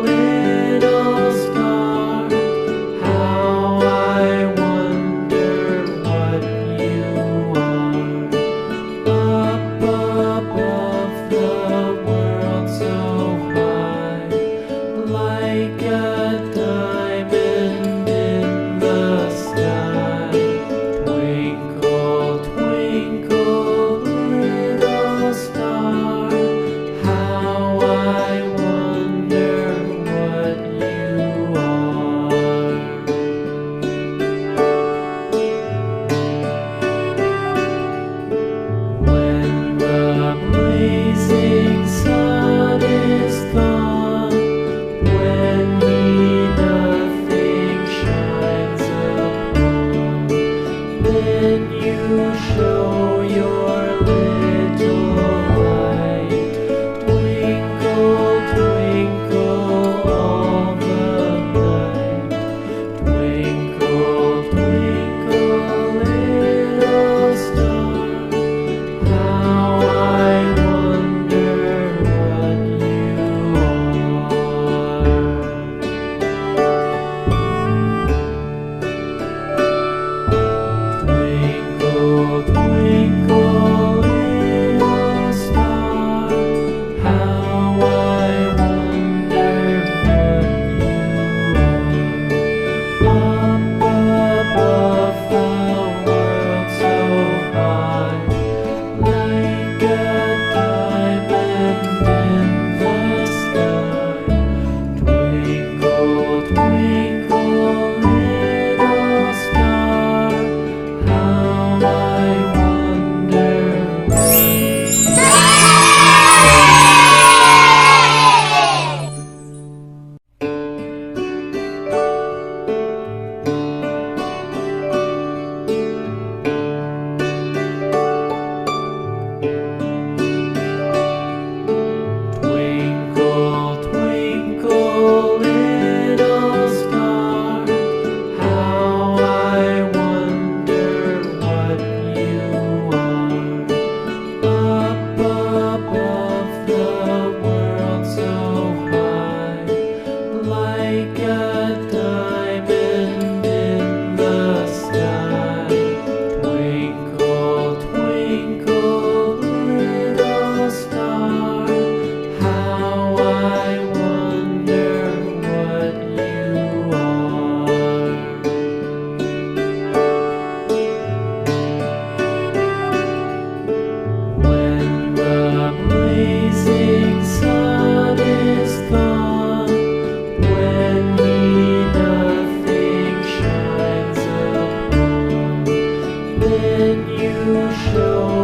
little star, how I wonder what you are. Up above the world so high, like a diamond in the sky. Twinkle, twinkle, little star, how I wonder what you are. When the blazing sun is gone, when he nothing shines upon, then you show your little light. Twinkle, twinkle all the night. Twinkle, twinkle, little star, how I wonder what you are. Twinkle, twinkle, little star, how I wonder what you are. Up above the world so high, like a diamond in the sky. Twinkle, twinkle, little star, how I wonder Twinkle, twinkle, little star, how I wonder what you are. Up above the world so high, like a diamond in the sky. Twinkle, twinkle, little star, how I wonder what you are. When the blazing sun is gone, when he nothing shines upon, then you show